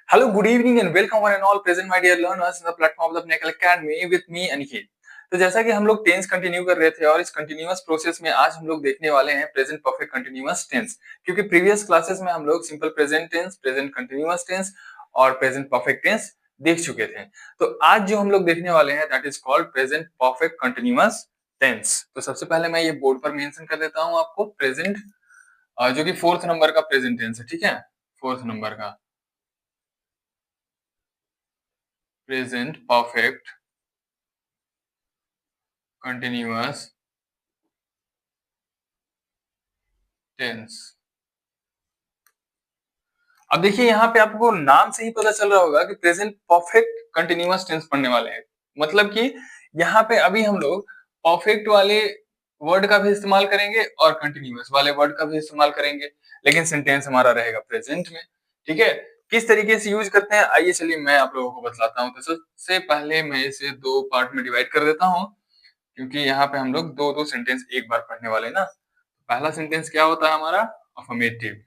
Hello, good evening and welcome one and all present my dear learners in the platform of the Pinnacle Academy with me Aniket। तो जैसा कि हम लोग tense continue कर रहे थे और इस कंटिन्यूअस प्रोसेस में आज हम लोग देखने वाले हैं प्रेजेंट परफेक्ट कंटिन्यूअस टेंस, क्योंकि प्रीवियस क्लासेस में हम लोग simple present tense, present continuous tense और प्रेजेंट परफेक्ट टेंस देख चुके थे। तो आज जो हम लोग देखने वाले हैं that is called present perfect continuous tense. तो सबसे पहले मैं ये बोर्ड पर मेंशन कर देता हूँ आपको प्रेजेंट, जो कि 4th नंबर का प्रेजेंट टेंस है, ठीक है, 4th नंबर का प्रेजेंट परफेक्ट कंटिन्यूअस टेंस। अब देखिए यहाँ पे आपको नाम से ही पता चल रहा होगा कि प्रेजेंट परफेक्ट कंटिन्यूअस टेंस पढ़ने वाले हैं। मतलब कि यहाँ पे अभी हम लोग परफेक्ट वाले वर्ड का भी इस्तेमाल करेंगे और कंटिन्यूअस वाले वर्ड का भी इस्तेमाल करेंगे, लेकिन सेंटेंस हमारा रहेगा प्रेजेंट में। ठीक है, किस तरीके से यूज करते हैं आइए चलिए मैं आप लोगों को बतलाता हूँ। तो सबसे पहले मैं इसे दो पार्ट में डिवाइड कर देता हूँ, क्योंकि यहाँ पे हम लोग दो दो सेंटेंस एक बार पढ़ने वाले ना। पहला सेंटेंस क्या होता है हमारा, अफर्मेटिव,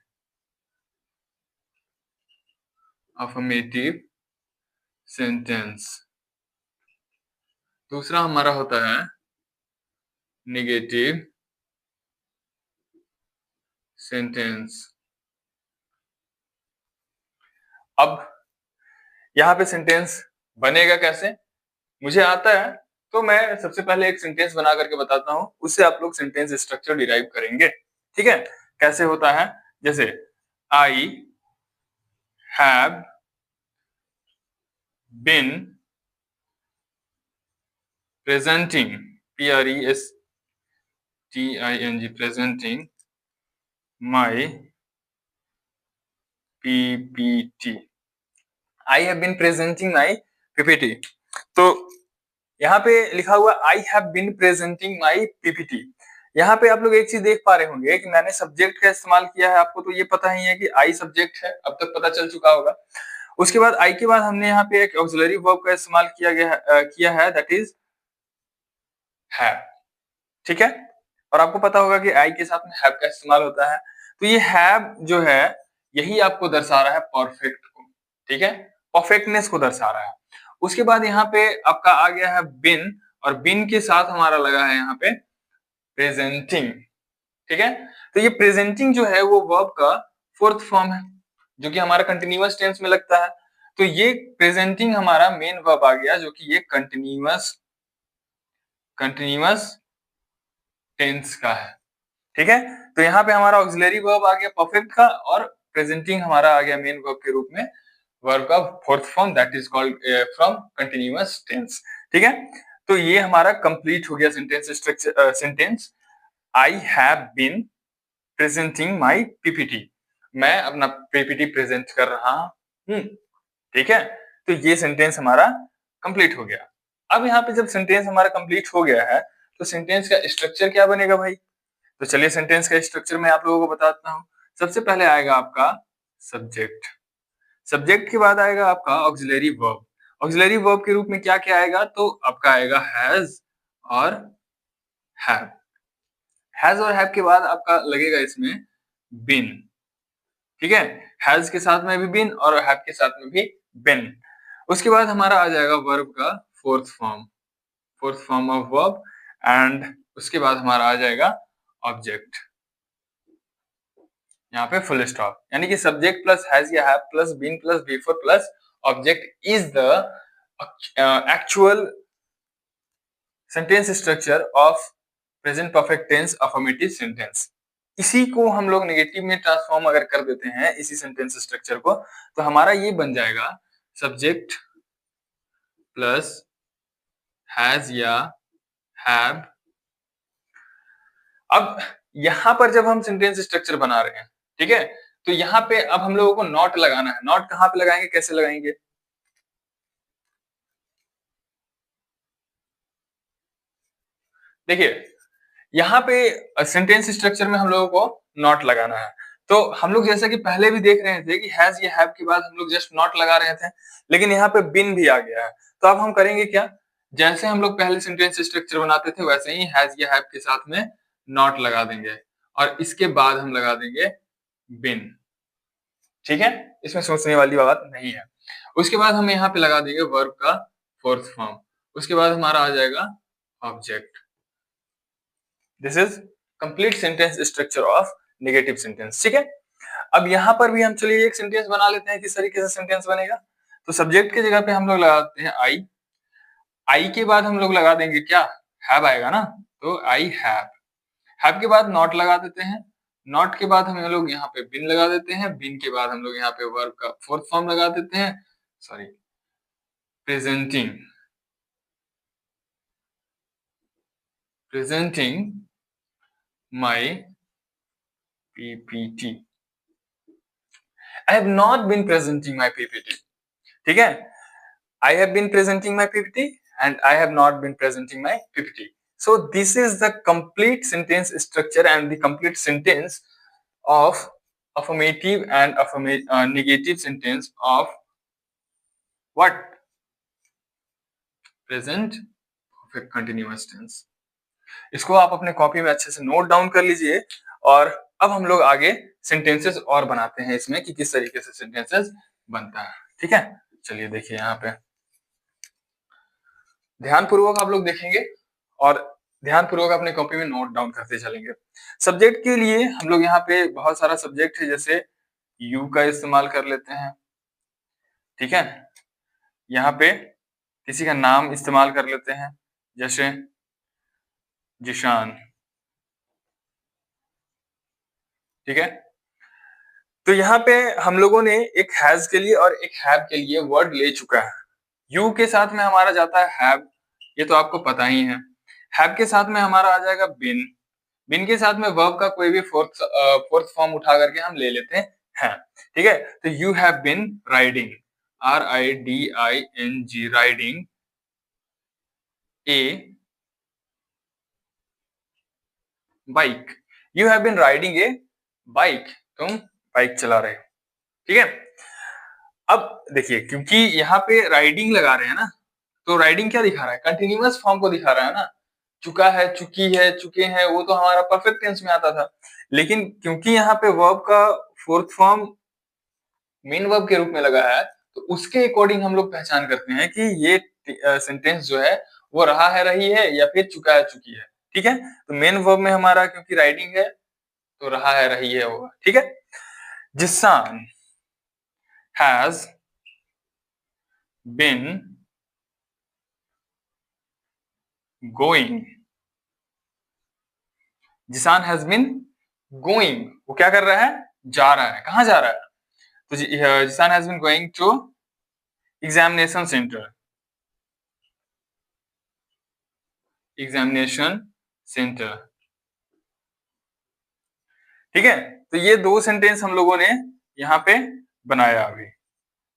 अफर्मेटिव सेंटेंस। दूसरा हमारा होता है नेगेटिव सेंटेंस। अब यहाँ पे सेंटेंस बनेगा कैसे, मुझे आता है तो मैं सबसे पहले एक सेंटेंस बना करके बताता हूँ, उससे आप लोग सेंटेंस स्ट्रक्चर डिराइव करेंगे। ठीक है, कैसे होता है, जैसे I have been presenting, PRESTING, presenting my PPT। I have been presenting my PPT। तो यहाँ पे लिखा हुआ I have been presenting my PPT। यहाँ पे आप लोग एक चीज देख पा रहे होंगे कि मैंने सब्जेक्ट का इस्तेमाल किया है। आपको तो ये पता ही है कि आई सब्जेक्ट है, अब तक पता चल चुका होगा। उसके बाद आई के बाद हमने यहाँ पे एक ऑक्सिलरी वर्ब का इस्तेमाल किया है दैट इज हैव। ठीक है, और आपको पता होगा कि आई के साथ में हैव का इस्तेमाल होता है। तो ये हैव जो है यही आपको दर्शा रहा है परफेक्ट को, ठीक है, परफेक्टनेस को दर्शा रहा है। उसके बाद यहाँ पे आपका आ गया है बिन, और बिन के साथ हमारा लगा है यहाँ पे प्रेजेंटिंग। ठीक है, तो ये प्रेजेंटिंग जो है वो वर्ब का 4th फॉर्म है, जो कि हमारा कंटिन्यूअस टेंस में लगता है। तो ये प्रेजेंटिंग हमारा मेन वर्ब आ गया, जो कि ये कंटिन्यूअस टेंस का है। ठीक है, तो यहाँ पे हमारा ऑक्सिलरी वर्ब आ गया परफेक्ट का, और प्रेजेंटिंग हमारा आ गया मेन वर्ब के रूप में वर्ब का 4th form that is called from continuous tense. ठीक है, तो ये हमारा कंप्लीट हो गया sentence structure. Sentence I have been presenting my PPT, मैं अपना PPT प्रेजेंट कर रहा हूँ। ठीक है, तो ये सेंटेंस हमारा कंप्लीट हो गया। अब यहाँ पे जब सेंटेंस हमारा कंप्लीट हो गया है तो सेंटेंस का स्ट्रक्चर क्या बनेगा भाई, तो चलिए सेंटेंस का स्ट्रक्चर मैं आप लोगों को बताता हूँ। सबसे पहले आएगा आपका सब्जेक्ट, सब्जेक्ट के बाद आएगा आपका ऑक्सिलरी वर्ब। ऑक्सिलरी वर्ब के रूप में क्या क्या आएगा, तो आपका आएगा हैज और हैव। हैज और हैव के बाद आपका लगेगा इसमें बिन। ठीक है, हैज के साथ में भी बिन और हैव के साथ में भी बिन। उसके बाद हमारा आ जाएगा वर्ब का 4th form, 4th form of verb, and उसके बाद हमारा आ जाएगा ऑब्जेक्ट, यहाँ पे फुल स्टॉप। यानी कि सब्जेक्ट प्लस हैज या have plus been plus before plus object is the actual sentence structure of present perfect tense affirmative sentence. इसी को हम लोग नेगेटिव में ट्रांसफॉर्म अगर कर देते हैं इसी सेंटेंस स्ट्रक्चर को, तो हमारा ये बन जाएगा सब्जेक्ट प्लस हैज या हैव। अब यहाँ पर जब हम सेंटेंस स्ट्रक्चर बना रहे हैं, ठीक है, तो यहाँ पे अब हम लोगों को नॉट लगाना है। नॉट कहाँ पे लगाएंगे, कैसे लगाएंगे, देखिए यहाँ पे सेंटेंस स्ट्रक्चर में हम लोगों को नॉट लगाना है। तो हम लोग जैसा कि पहले भी देख रहे थे कि हैज या हैव के बाद हम लोग जस्ट नॉट लगा रहे थे, लेकिन यहाँ पे बिन भी आ गया है। तो अब हम करेंगे क्या, जैसे हम लोग पहले सेंटेंस स्ट्रक्चर बनाते थे वैसे ही हैज या हैव के साथ में नॉट लगा देंगे, और इसके बाद हम लगा देंगे बिन। ठीक है, इसमें सोचने वाली बात नहीं है। उसके बाद हम यहाँ पे लगा देंगे वर्ब का फोर्थ फॉर्म, उसके बाद हमारा आ जाएगा object. This is complete sentence structure of negative sentence. ठीक है, अब यहाँ पर भी हम चलिए एक सेंटेंस बना लेते हैं। किस तरीके से सेंटेंस बनेगा, तो सब्जेक्ट की जगह पे हम लोग लगाते हैं आई, आई के बाद हम लोग लगा देंगे क्या, हैव आएगा ना, तो आई हैव के बाद नॉट लगा देते हैं, नॉट के बाद हम लोग यहाँ पे बिन लगा देते हैं, बिन के बाद हम लोग यहाँ पे वर्ब का फोर्थ फॉर्म लगा देते हैं, sorry presenting, presenting my PPT. I have not been presenting my PPT. ठीक है, I have been presenting my PPT and I have not been presenting my PPT. So this is the complete sentence structure and the complete sentence of affirmative and negative sentence of what? Present perfect continuous tense. इसको आप अपने copy में अच्छे से note down कर लीजिए। और अब हम लोग आगे सेंटेंसेस और बनाते हैं इसमें कि किस तरीके से सेंटेंसेस बनता है। ठीक है, चलिए देखिए यहाँ पे ध्यानपूर्वक आप लोग देखेंगे और ध्यानपूर्वक अपने कॉपी में नोट डाउन करते चलेंगे। सब्जेक्ट के लिए हम लोग यहाँ पे बहुत सारा सब्जेक्ट है, जैसे यू का इस्तेमाल कर लेते हैं। ठीक है, यहाँ पे किसी का नाम इस्तेमाल कर लेते हैं, जैसे जिशान। ठीक है, तो यहाँ पे हम लोगों ने एक हैज के लिए और एक हैव के लिए वर्ड ले चुका है। यू के साथ में हमारा जाता है हैव, ये तो आपको पता ही है। हैव के साथ में हमारा आ जाएगा बिन, बिन के साथ में वर्ब का कोई भी फोर्थ फॉर्म उठा करके हम ले लेते हैं। ठीक है, तो you have been riding, RIDING, riding a bike. You have been riding a bike, तुम बाइक चला रहे हो। ठीक है, अब देखिए क्योंकि यहाँ पे राइडिंग लगा रहे हैं ना, तो राइडिंग क्या दिखा रहा है, कंटिन्यूअस फॉर्म को दिखा रहा है ना। चुका है, चुकी है, चुके हैं, वो तो हमारा परफेक्ट टेंस में आता था। लेकिन क्योंकि यहाँ पे वर्ब का फोर्थ फॉर्म मेन वर्ब के रूप में लगा है, तो उसके अकॉर्डिंग हम लोग पहचान करते हैं कि ये सेंटेंस जो है वो रहा है, रही है, या फिर चुका है, चुकी है। ठीक है, तो मेन वर्ब में हमारा क्योंकि राइडिंग है तो रहा है, रही है होगा। ठीक है, जिसान has been going, Jisan has been going, वो क्या कर रहा है, जा रहा है। कहाँ जा रहा है, तो जिसान has been going to examination centre, examination centre. ठीक है, तो ये दो सेंटेंस हम लोगों ने यहाँ पे बनाया अभी।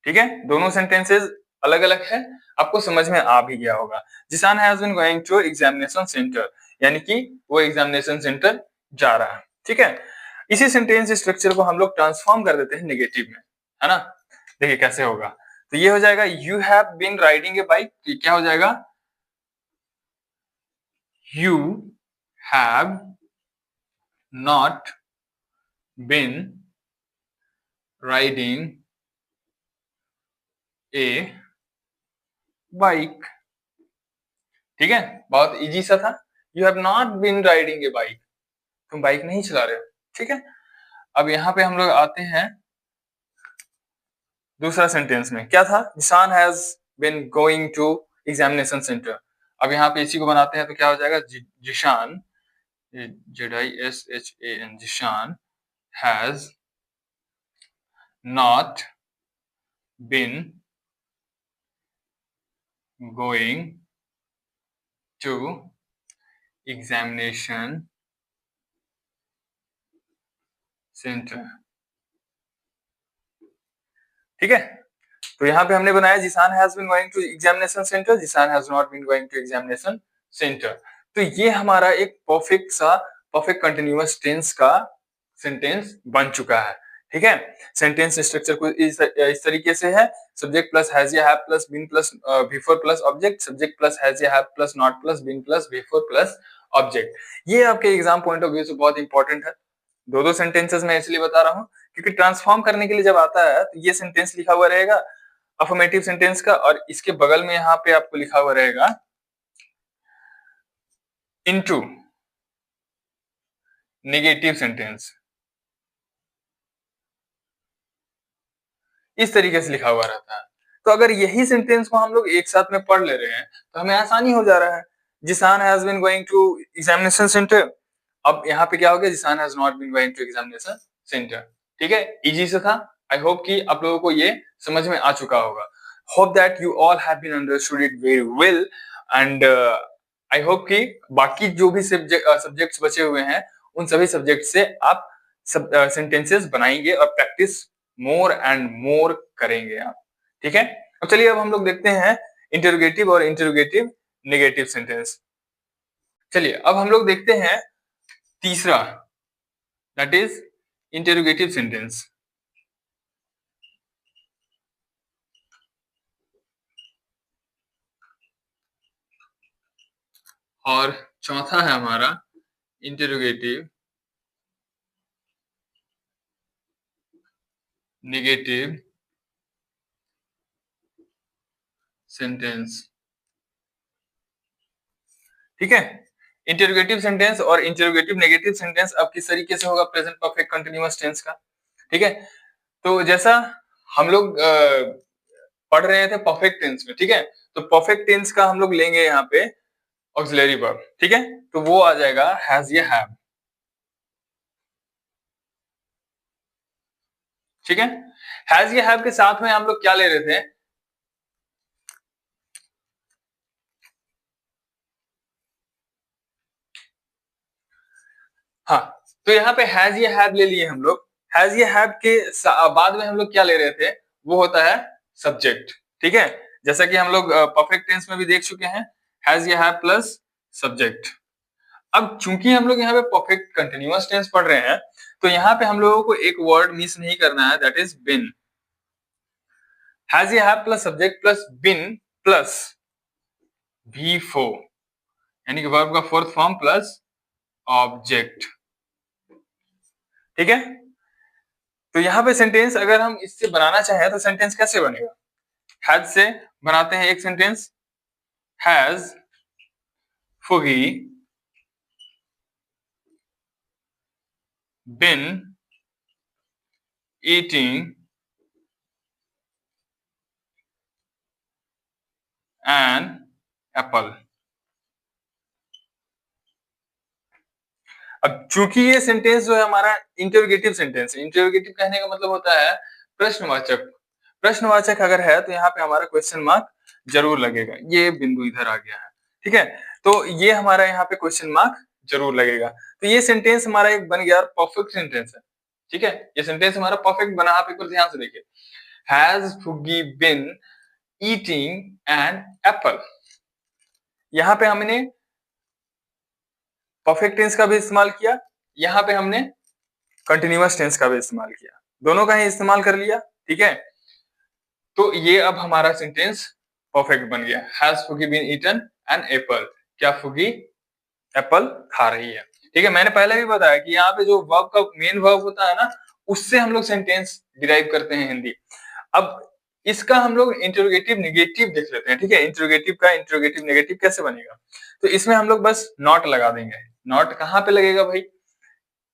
ठीक है, दोनों सेंटेंसेस अलग अलग है, आपको समझ में आ भी गया होगा। Zishan has been going to examination centre, यानी कि वो एग्जामिनेशन सेंटर जा रहा है। ठीक है, इसी सेंटेंस स्ट्रक्चर को हम लोग ट्रांसफॉर्म कर देते हैं नेगेटिव में, है ना। देखिए कैसे होगा, तो ये हो जाएगा you have been riding a bike, क्या हो जाएगा, you have not been riding a bike. ठीक है, बहुत इजी सा था। You have not been riding a bike, तुम बाइक नहीं चला रहे हो। ठीक है, अब यहाँ पे हम लोग आते हैं दूसरा सेंटेंस में, क्या था, Zishan has been going to examination centre. अब यहाँ पे इसी को बनाते हैं, तो क्या हो जाएगा, Zishan, ZISHAN, Zishan has not been going to examination centre. ठीक है, तो यहाँ पे हमने बनाया Zishan has been going to examination centre, Zishan has not been going to examination centre. तो ये हमारा एक परफेक्ट कंटिन्यूअस टेंस का सेंटेंस बन चुका है। ठीक है, सेंटेंस स्ट्रक्चर को इस तरीके से है, सब्जेक्ट प्लस हैज या have plus been plus before plus object, subject plus has या have plus not plus been plus before plus object. ये आपके एग्जाम पॉइंट ऑफ व्यू से बहुत इंपॉर्टेंट है। दो सेंटेंसेस मैं इसलिए बता रहा हूँ क्योंकि ट्रांसफॉर्म करने के लिए जब आता है तो ये सेंटेंस लिखा हुआ रहेगा, अफर्मेटिव सेंटेंस का, और इसके बगल में यहाँ पे आपको लिखा हुआ रहेगा इनटू नेगेटिव सेंटेंस। इस तरीके से लिखा हुआ रहता है। तो अगर यही सेंटेंस को हम लोग एक साथ में पढ़ ले रहे हैं तो हमें आसानी हो जा रहा है। Zishan has been going to examination centre. अब यहाँ पे क्या हो गया, Zishan has not been going to examination centre. ठीक है, इजी से था। आई होप कि आप लोगों को ये समझ में आ चुका होगा। Hope that you all have been understood it very well, and I hope कि बाकी जो भी सब्जेक्ट्स बचे हुए हैं उन सभी सब्जेक्ट से आप सेंटेंसेस बनाएंगे और प्रैक्टिस मोर एंड मोर करेंगे आप। ठीक है, अब चलिए अब हम लोग देखते हैं इंटरोगेटिव और इंटरोगेटिव नेगेटिव सेंटेंस। चलिए अब हम लोग देखते हैं तीसरा, दैट इज इंटरोगेटिव सेंटेंस। और चौथा है हमारा इंटरोगेटिव नेगेटिव सेंटेंस। ठीक है, इंटरोगेटिव सेंटेंस और इंटरोगेटिव नेगेटिव सेंटेंस अब किस तरीके से होगा प्रेजेंट परफेक्ट कंटीन्यूअस टेंस का। ठीक है, तो जैसा हम लोग पढ़ रहे थे परफेक्ट टेंस में, ठीक है, तो परफेक्ट टेंस का हम लोग लेंगे यहाँ पे ऑक्सिलरी वर्ब। ठीक है, तो वो आ जाएगा हैज या हैव। ठीक है, हैज या हैव के साथ में हम लोग क्या ले रहे थे, हाँ, तो यहाँ पे हैज या हैव ले लिए हम लोग। हैज या हैव के बाद में हम लोग क्या ले रहे थे, वो होता है सब्जेक्ट। ठीक है, जैसा कि हम लोग परफेक्ट टेंस में भी देख चुके हैं, हैज या हैव प्लस सब्जेक्ट। अब चूंकि हम लोग यहाँ पे परफेक्ट कंटिन्यूअस टेंस पढ़ रहे हैं, तो यहाँ पे हम लोगों को एक वर्ड मिस नहीं करना है, दैट इज बिन। हैज या have plus subject plus been plus V4, यानी कि वर्ब का फोर्थ फॉर्म प्लस ऑब्जेक्ट। ठीक है, तो यहाँ पे सेंटेंस अगर हम इससे बनाना चाहें तो सेंटेंस कैसे बनेगा, हैज से बनाते हैं एक sentence, has Fugi been eating an apple. अब चूंकि ये सेंटेंस जो है हमारा इंटरोगेटिव सेंटेंस है, इंटरोगेटिव कहने का मतलब होता है प्रश्नवाचक। प्रश्नवाचक अगर है तो यहाँ पे हमारा क्वेश्चन मार्क जरूर लगेगा। ये बिंदु इधर आ गया है। ठीक है, तो ये हमारा यहाँ पे क्वेश्चन मार्क जरूर लगेगा। तो ये सेंटेंस हमारा एक बन गया परफेक्ट सेंटेंस है। ठीक है, ये सेंटेंस हमारा परफेक्ट बना। आप एक बार ध्यान से देखिए, has Fugi been eating an apple. यहाँ पे हमने परफेक्ट टेंस का भी इस्तेमाल किया, यहाँ पे हमने कंटिन्यूअस टेंस का भी इस्तेमाल किया, दोनों का ही इस्तेमाल कर लिया। ठीक है, तो ये अब हमारा सेंटेंस परफेक्ट बन गया। Has Fugi been eaten an apple, क्या फुगी एप्पल खा रही है। ठीक है, मैंने पहले भी बताया कि यहाँ पे जो वर्ब का मेन वर्ब होता है ना, उससे हम लोग सेंटेंस डिराइव करते हैं हिंदी। अब इसका हम लोग इंटरोगेटिव नेगेटिव देख लेते हैं। ठीक है, इंटरोगेटिव का इंटरोगेटिव नेगेटिव कैसे बनेगा, तो इसमें हम लोग बस नॉट लगा देंगे। नॉट कहाँ पे लगेगा भाई,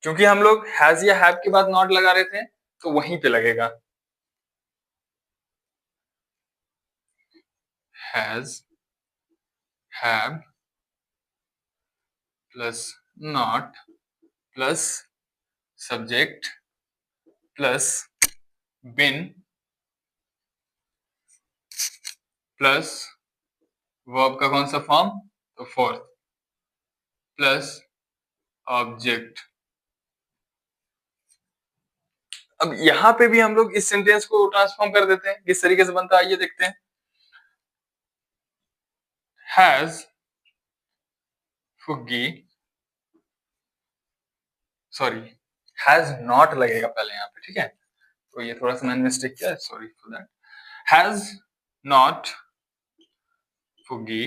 क्योंकि हम लोग हैज या हैव के बाद नॉट लगा रहे थे, तो वहीं पे लगेगा। Has have plus not plus subject plus been plus verb का कौन सा फॉर्म, तो फोर्थ, प्लस ऑब्जेक्ट। अब यहां पे भी हम लोग इस सेंटेंस को ट्रांसफॉर्म कर देते हैं। किस तरीके से बनता है आइए देखते हैं। हैज फुगी, सॉरी हैज नॉट लगेगा पहले यहाँ पे। ठीक है, तो ये थोड़ा सा मैंने मिस्टेक किया, sorry for that. Has not Fugi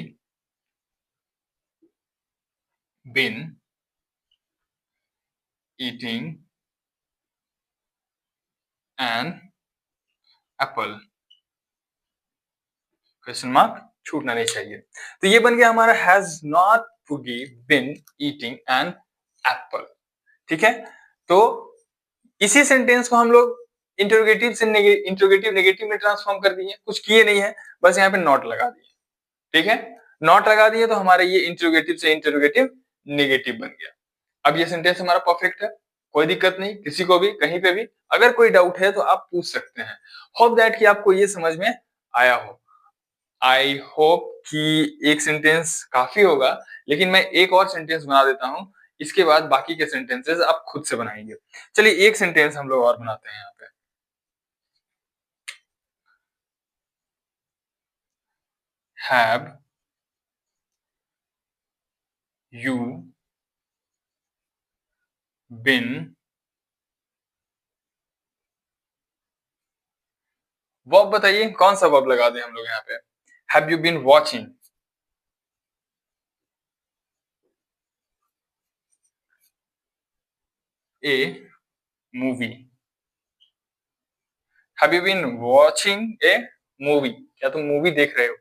been eating an apple। Question mark छूटना नहीं चाहिए। तो ये बन गया हमारा हैज नॉट पुगी बिन ईटिंग एन एप्पल। ठीक है, तो इसी सेंटेंस को हम लोग इंटरोगेटिव से इंटरोगेटिव नेगेटिव में ट्रांसफॉर्म कर दिए, कुछ किए नहीं है, बस यहाँ पे नॉट लगा दिए। ठीक है, नॉट लगा दिए तो हमारा ये इंटरोगेटिव से इंटरोगेटिव नेगेटिव बन गया। अब ये सेंटेंस हमारा परफेक्ट है, कोई दिक्कत नहीं, किसी को भी कहीं पे भी अगर कोई डाउट है तो आप पूछ सकते हैं। होप दैट कि आपको ये समझ में आया हो। आई होप कि एक सेंटेंस काफी होगा, लेकिन मैं एक और सेंटेंस बना देता हूँ, इसके बाद बाकी के सेंटेंसेस आप खुद से बनाएंगे। चलिए एक सेंटेंस हम लोग और बनाते हैं यहाँ पे। हैव यू बिन, वर्ब बताइए कौन सा वर्ब लगा दें हम लोग यहाँ पे। Have you been watching a movie. Have you been watching a movie, क्या तुम मूवी देख रहे हो।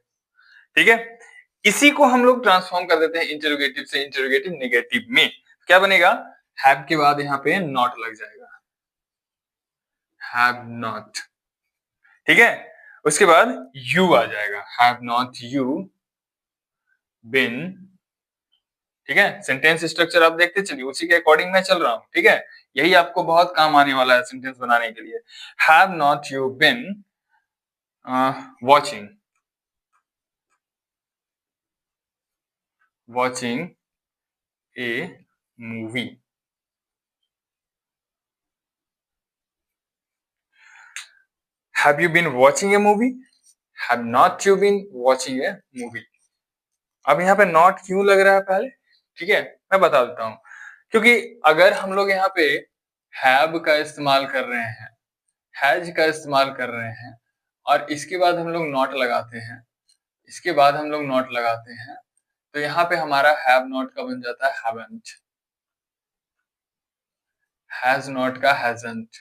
ठीक है, इसी को हम लोग ट्रांसफॉर्म कर देते हैं इंटरोगेटिव से इंटरोगेटिव नेगेटिव में। क्या बनेगा, हैव के बाद यहाँ पे नॉट लग जाएगा, हैव नॉट। ठीक है, उसके बाद यू आ जाएगा, हैव नॉट यू बिन। ठीक है, सेंटेंस स्ट्रक्चर आप देखते चलिए, उसी के अकॉर्डिंग मैं चल रहा हूं। ठीक है, यही आपको बहुत काम आने वाला है सेंटेंस बनाने के लिए। Have not you been watching watching a movie. Have you been watching a movie, have not you been watching a movie. अब यहाँ पे नॉट क्यों लग रहा है पहले, ठीक है मैं बता देता हूँ। क्योंकि अगर हम लोग यहाँ पे हैव का इस्तेमाल कर रहे हैं, हैज का इस्तेमाल कर रहे हैं और इसके बाद हम लोग नॉट लगाते हैं, इसके बाद हम लोग नॉट लगाते हैं, तो यहाँ पे हमारा हैव नॉट का बन जाता है हैवंट, हैज नॉट का हैजंट।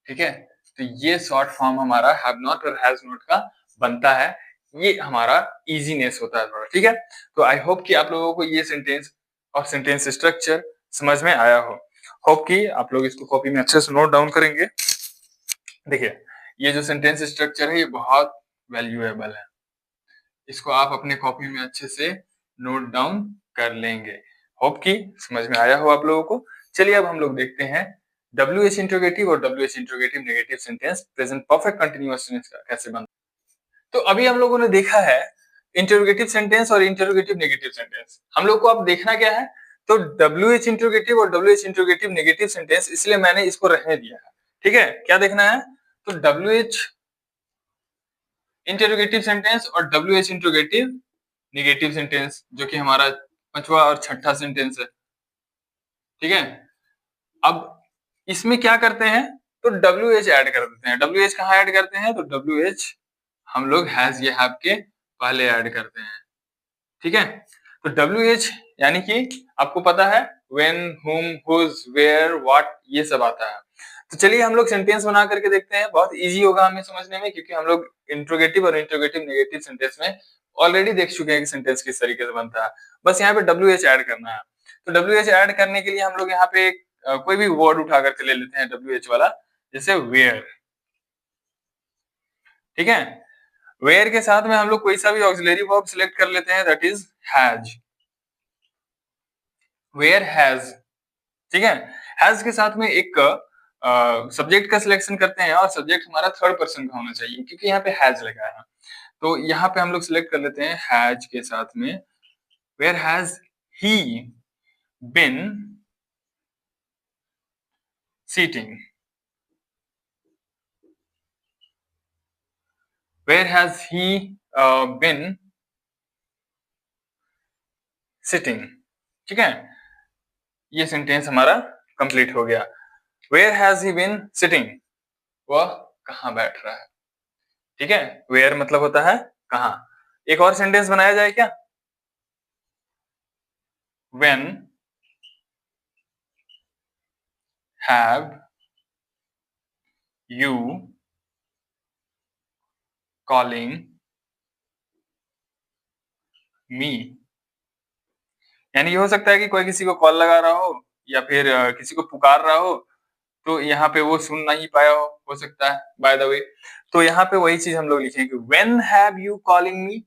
ठीक है, तो ये शॉर्ट फॉर्म हमारा हैव नॉट और हैज नॉट का बनता है, ये हमारा इजीनेस होता है थोड़ा। ठीक है, तो आई होप कि आप लोगों को ये सेंटेंस और सेंटेंस स्ट्रक्चर समझ में आया हो। होप कि आप लोग इसको कॉपी में अच्छे से नोट डाउन करेंगे। देखिए ये जो सेंटेंस स्ट्रक्चर है ये बहुत वैल्यूएबल है, इसको आप अपने कॉपी में अच्छे से नोट डाउन कर लेंगे। होप कि समझ में आया हो आप लोगों को। चलिए अब हम लोग देखते हैं WH इंट्रोगेटिव और WH interrogative negative sentence present perfect continuous tense का कैसे बनता है। तो अभी हम लोगों ने देखा है इंट्रोगेटिव सेंटेंस और इंट्रोगेटिव नेगेटिव सेंटेंस। हम लोग को अब देखना क्या है, तो WH इंट्रोगेटिव और WH इंट्रोगेटिव नेगेटिव सेंटेंस, इसलिए मैंने इसको रहने दिया है। ठीक है, क्या देखना है, तो WH इंटरोगेटिव सेंटेंस और WH इंटरोगेटिव नेगेटिव सेंटेंस, जो कि हमारा पांचवा और छठा सेंटेंस है। ठीक है, अब इसमें क्या करते हैं, तो WH ऐड कर देते हैं। WH कहाँ ऐड करते हैं, तो WH हम लोग हैज ये हैव के पहले ऐड करते हैं। ठीक है, तो WH यानी कि आपको पता है when, whom, whose, where, what, ये सब आता है। तो चलिए हम लोग सेंटेंस बना करके देखते हैं, बहुत इजी होगा हमें समझने में, क्योंकि हम लोग इंट्रोगेटिव और इंट्रोगेटिव नेगेटिव सेंटेंस में ऑलरेडी देख चुके हैं कि सेंटेंस किस तरीके से बनता है। बस यहाँ पे WH ऐड करना है। तो WH ऐड करने के लिए हम लोग यहाँ पे कोई भी वर्ड उठा करके ले लेते हैं WH वाला, जैसे वेयर। ठीक है, वेयर के साथ में हम लोग कोई सा भी ऑक्सिलरी वर्ब सिलेक्ट कर लेते हैं, that is has, where has. ठीक है, हैज के साथ में एक सब्जेक्ट का सिलेक्शन करते हैं और सब्जेक्ट हमारा थर्ड पर्सन का होना चाहिए, क्योंकि यहाँ पे हैज लगा है। तो यहाँ पे हम लोग सिलेक्ट कर लेते हैं हैज के साथ में where has he been sitting, where has he been sitting. ठीक है, ये सेंटेंस हमारा कंप्लीट हो गया। Where has he been sitting, वह कहाँ बैठ रहा है। ठीक है, वेयर मतलब होता है कहाँ। एक और सेंटेंस बनाया जाए क्या, when have you calling me, यानी ये हो सकता है कि कोई किसी को कॉल लगा रहा हो या फिर किसी को पुकार रहा हो, तो यहाँ पे वो सुन नहीं पाया हो सकता है बाय द वे। तो यहाँ पे वही चीज हम लोग लिखेंगे, when have you calling me.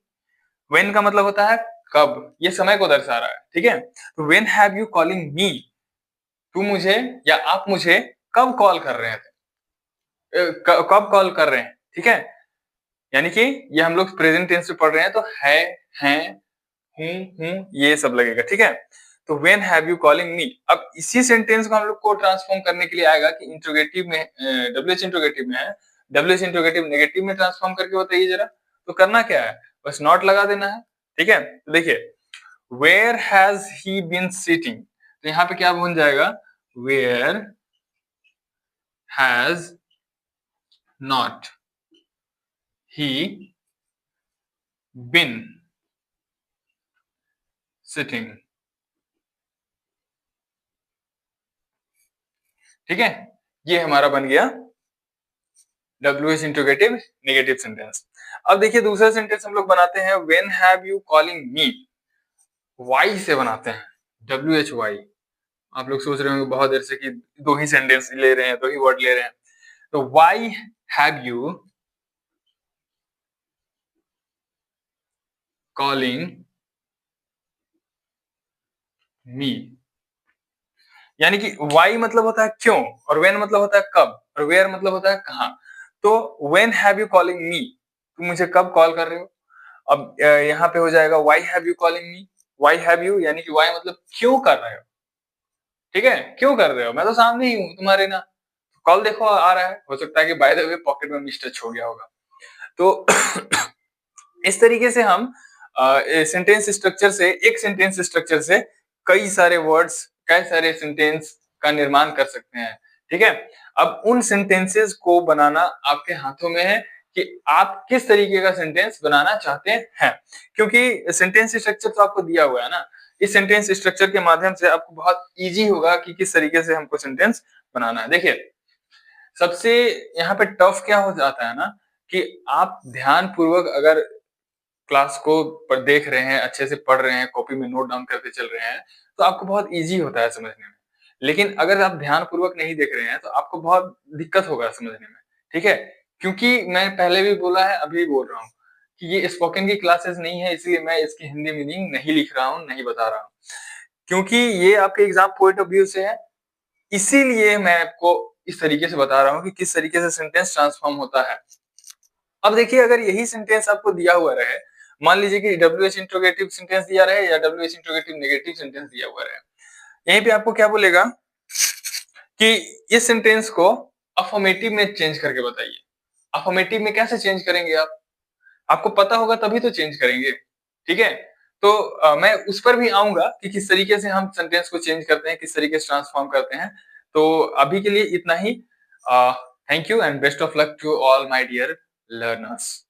When का मतलब होता है कब, ये समय को दर्शा रहा है, ठीक है। तो व्हेन हैव यू कॉलिंग मी, तू मुझे या आप मुझे कब कॉल कर रहे थे, कब कॉल कर रहे हैं, ठीक है। यानी कि ये हम लोग प्रेजेंट टेंस में पढ़ रहे हैं, तो है, हैं, हूं, ये सब लगेगा, ठीक है। तो व्हेन हैव यू कॉलिंग मी, अब इसी सेंटेंस को हम लोग को ट्रांसफॉर्म करने के लिए आएगा कि इंट्रोगेटिव में, डब्ल्यूएच इंट्रोगेटिव में है, डब्ल्यूएच इंट्रोगेटिव नेगेटिव में ट्रांसफॉर्म करके बताइए जरा। तो करना क्या है, बस नॉट लगा देना है, ठीक है। तो देखिए, where has he been sitting, तो यहाँ पे क्या बन जाएगा, where has not he been sitting, ठीक है। ये हमारा बन गया WH इंट्रोगेटिव नेगेटिव सेंटेंस। अब देखिए दूसरा सेंटेंस हम लोग बनाते हैं, when have you calling me, why से बनाते हैं, WHY। आप लोग सोच रहे होंगे बहुत देर से कि दो ही सेंटेंस ले रहे हैं, दो ही वर्ड ले रहे हैं। तो वाई हैव यू कॉलिंग मी, यानी कि वाई मतलब होता है क्यों, और व्हेन मतलब होता है कब, और वेयर मतलब होता है कहाँ। तो व्हेन हैव यू कॉलिंग मी, तुम मुझे कब कॉल कर रहे हो। अब यहाँ पे हो जाएगा why have you calling me, why have you यानी कि व्हाई मतलब क्यों कर रहे हो, ठीक है, क्यों कर रहे हो, मैं तो सामने ही हूँ तुम्हारे ना, कॉल देखो आ रहा है, हो सकता है कि बाय द वे पॉकेट में मिस टच हो गया होगा। तो इस तरीके से हम सेंटेंस स्ट्रक्चर से, एक सेंटेंस स्ट्रक्चर से कई सारे वर्ड्स, कई सारे सेंटेंस का निर्माण कर सकते हैं, ठीक है। अब उन सेंटेंसेस को बनाना आपके हाथों में है कि आप किस तरीके का सेंटेंस बनाना चाहते हैं, क्योंकि सेंटेंस स्ट्रक्चर तो आपको दिया हुआ है ना। इस सेंटेंस स्ट्रक्चर के माध्यम से आपको बहुत इजी होगा कि किस तरीके से हमको सेंटेंस बनाना है। देखिए, सबसे यहाँ पे टफ क्या हो जाता है ना, कि आप ध्यान पूर्वक अगर क्लास को देख रहे हैं, अच्छे से पढ़ रहे हैं, कॉपी में नोट डाउन करके चल रहे हैं, तो आपको बहुत इजी होता है समझने में। लेकिन अगर आप ध्यान पूर्वक नहीं देख रहे हैं, तो आपको बहुत दिक्कत होगा समझने में, ठीक है। क्योंकि मैं पहले भी बोला है, अभी बोल रहा हूँ कि ये स्पोकन की क्लासेस नहीं है, इसलिए मैं इसकी हिंदी मीनिंग नहीं लिख रहा हूँ, नहीं बता रहा हूँ, क्योंकि ये आपके एग्जाम पॉइंट ऑफ व्यू से है। इसीलिए मैं आपको इस तरीके से बता रहा हूँ कि किस तरीके से सेंटेंस ट्रांसफॉर्म होता है। अब देखिए, अगर यही सेंटेंस आपको दिया हुआ रहे, मान लीजिए कि WH इंट्रोगेटिव सेंटेंस दिया रहे या WH इंट्रोगेटिव नेगेटिव सेंटेंस दिया हुआ रहे, यहीं पे आपको क्या बोलेगा कि इस सेंटेंस को अफर्मेटिव में चेंज करके बताइए। अफर्मेटिव में कैसे चेंज करेंगे आप, आपको पता होगा तभी तो चेंज करेंगे, ठीक है। तो मैं उस पर भी आऊंगा कि किस तरीके से हम सेंटेंस को चेंज करते हैं, किस तरीके से ट्रांसफॉर्म करते हैं। तो अभी के लिए इतना ही। Thank you and best of luck to all my dear learners.